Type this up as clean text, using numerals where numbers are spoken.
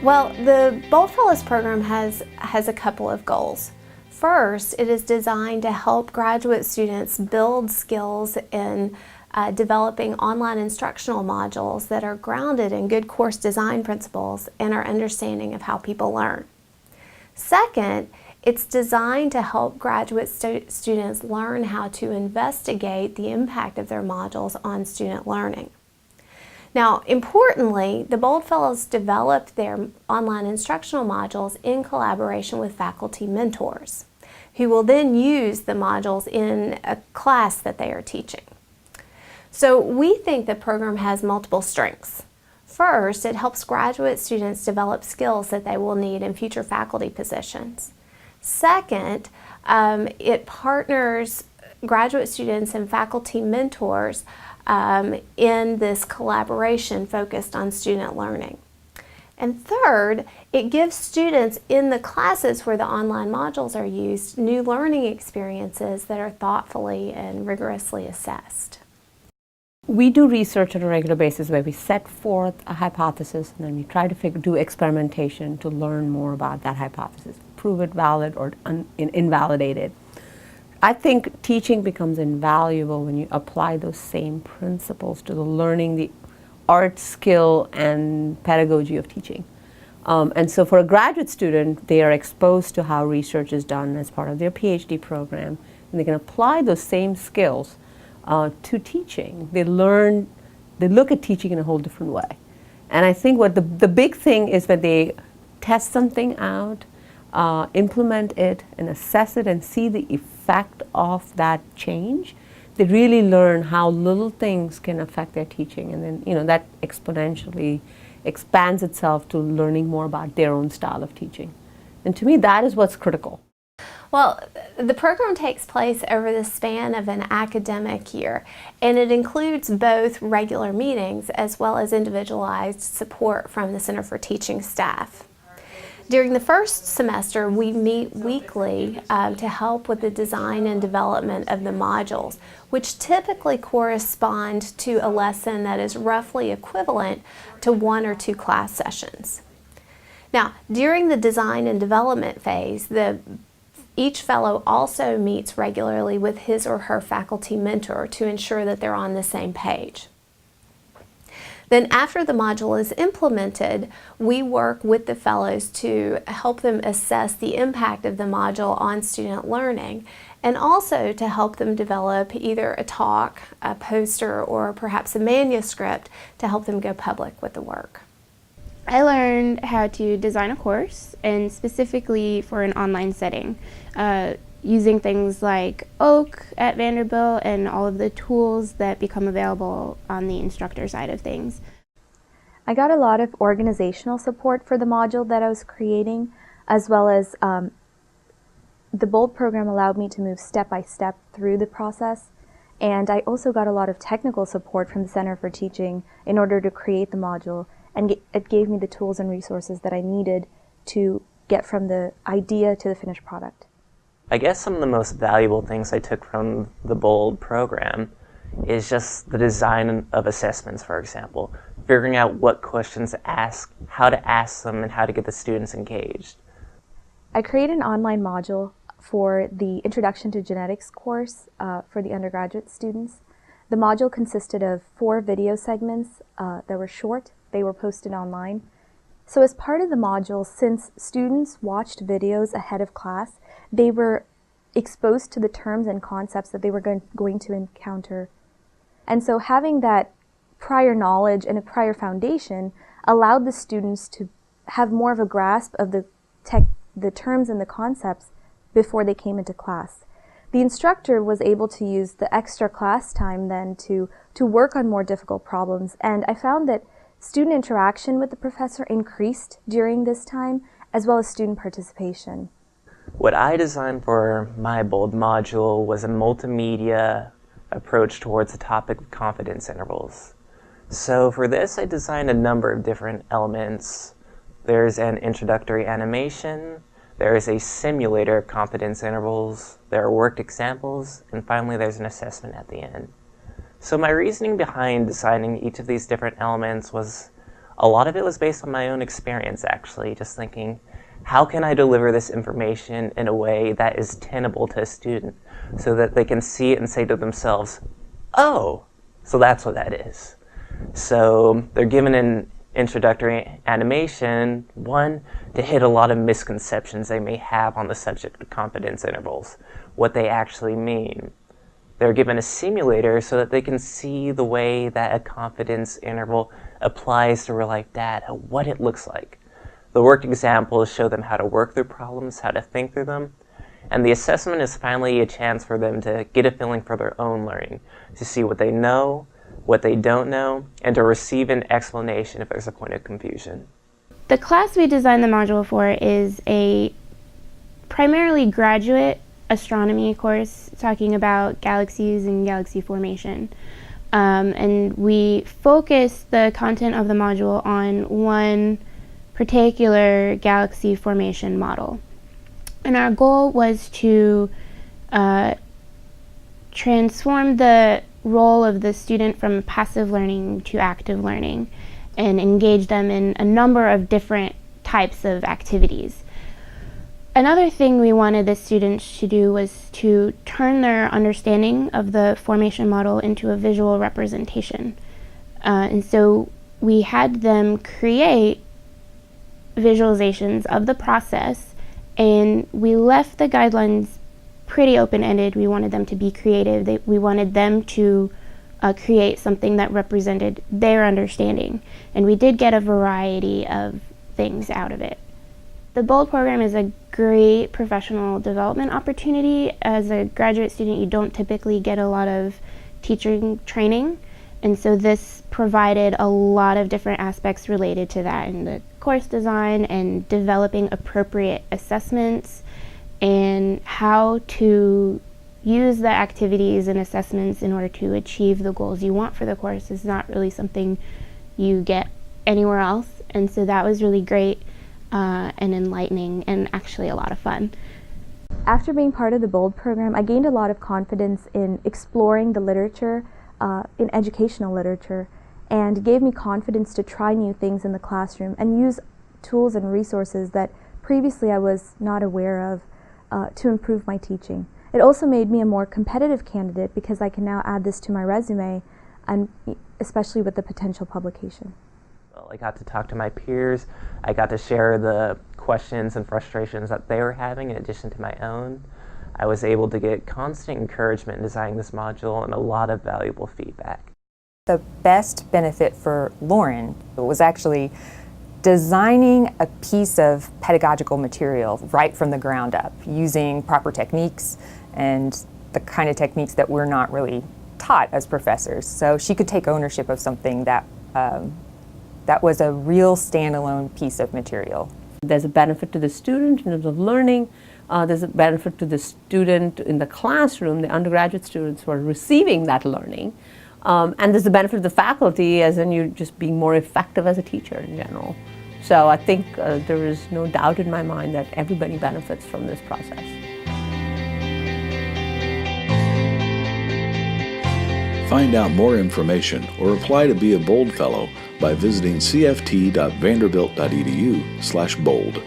Well, the Bold Fellows program has a couple of goals. First, it is designed to help graduate students build skills in developing online instructional modules that are grounded in good course design principles and our understanding of how people learn. Second, it's designed to help graduate students learn how to investigate the impact of their modules on student learning. Now, importantly, the Bold Fellows developed their online instructional modules in collaboration with faculty mentors, who will then use the modules in a class that they are teaching. So we think the program has multiple strengths. First, it helps graduate students develop skills that they will need in future faculty positions. Second, it partners graduate students and faculty mentors in this collaboration focused on student learning. And third, it gives students in the classes where the online modules are used new learning experiences that are thoughtfully and rigorously assessed. We do research on a regular basis where we set forth a hypothesis and then we try to do experimentation to learn more about that hypothesis, prove it valid or invalidate it. I think teaching becomes invaluable when you apply those same principles to the learning, the art, skill, and pedagogy of teaching. And so for a graduate student, they are exposed to how research is done as part of their PhD program, and they can apply those same skills to teaching. They look at teaching in a whole different way. And I think what the big thing is that they test something out, implement it and assess it and see the effect of that change. They really learn how little things can affect their teaching, and then that exponentially expands itself to learning more about their own style of teaching. And to me, that is what's critical. Well, the program takes place over the span of an academic year, and it includes both regular meetings as well as individualized support from the Center for Teaching staff. During the first semester, we meet weekly to help with the design and development of the modules, which typically correspond to a lesson that is roughly equivalent to 1 or 2 class sessions. Now, during the design and development phase, each fellow also meets regularly with his or her faculty mentor to ensure that they're on the same page. Then after the module is implemented, we work with the fellows to help them assess the impact of the module on student learning, and also to help them develop either a talk, a poster, or perhaps a manuscript to help them go public with the work. I learned how to design a course, and specifically for an online setting, using things like OAK at Vanderbilt and all of the tools that become available on the instructor side of things. I got a lot of organizational support for the module that I was creating, as well as the BOLD program allowed me to move step by step through the process. And I also got a lot of technical support from the Center for Teaching in order to create the module, and it gave me the tools and resources that I needed to get from the idea to the finished product. I guess some of the most valuable things I took from the BOLD program is just the design of assessments, for example. Figuring out what questions to ask, how to ask them, and how to get the students engaged. I created an online module for the Introduction to Genetics course for the undergraduate students. The module consisted of 4 video segments that were short. They were posted online. So as part of the module, since students watched videos ahead of class, they were exposed to the terms and concepts that they were going to encounter. And so having that prior knowledge and a prior foundation allowed the students to have more of a grasp of the terms and the concepts before they came into class. The instructor was able to use the extra class time then to work on more difficult problems, and I found that student interaction with the professor increased during this time, as well as student participation. What I designed for my BOLD module was a multimedia approach towards the topic of confidence intervals. So for this, I designed a number of different elements. There's an introductory animation, there is a simulator of confidence intervals, there are worked examples, and finally there's an assessment at the end. So my reasoning behind designing each of these different elements was A lot of it was based on my own experience, actually, just thinking, how can I deliver this information in a way that is tenable to a student so that they can see it and say to themselves, oh, so that's what that is. So they're given an introductory animation, one, to hit a lot of misconceptions they may have on the subject of confidence intervals, what they actually mean. They're given a simulator so that they can see the way that a confidence interval applies to real-life data, what it looks like. The work examples show them how to work through problems, how to think through them, and the assessment is finally a chance for them to get a feeling for their own learning, to see what they know, what they don't know, and to receive an explanation if there's a point of confusion. The class we designed the module for is a primarily graduate astronomy course talking about galaxies and galaxy formation. And we focus the content of the module on one particular galaxy formation model. And our goal was to transform the role of the student from passive learning to active learning and engage them in a number of different types of activities. Another thing we wanted the students to do was to turn their understanding of the formation model into a visual representation. And so we had them create visualizations of the process, and we left the guidelines pretty open-ended. We wanted them to be creative. We wanted them to create something that represented their understanding, and we did get a variety of things out of it. The BOLD program is a great professional development opportunity. As a graduate student, you don't typically get a lot of teaching training, and so this provided a lot of different aspects related to that in the course design and developing appropriate assessments and how to use the activities and assessments in order to achieve the goals you want for the course is not really something you get anywhere else. And so that was really great and enlightening and actually a lot of fun. After being part of the BOLD program, I gained a lot of confidence in exploring the literature, in educational literature, and gave me confidence to try new things in the classroom and use tools and resources that previously I was not aware of to improve my teaching. It also made me a more competitive candidate because I can now add this to my resume, and especially with the potential publication. Well, I got to talk to my peers. I got to share the questions and frustrations that they were having in addition to my own. I was able to get constant encouragement in designing this module and a lot of valuable feedback. The best benefit for Lauren was actually designing a piece of pedagogical material right from the ground up, using proper techniques and the kind of techniques that we're not really taught as professors. So she could take ownership of something that that was a real standalone piece of material. There's a benefit to the student in terms of learning. There's a benefit to the student in the classroom, the undergraduate students who are receiving that learning. And there's a benefit to the faculty, as in you just being more effective as a teacher in general. So I think there is no doubt in my mind that everybody benefits from this process. Find out more information or apply to be a BOLD Fellow by visiting cft.vanderbilt.edu/bold.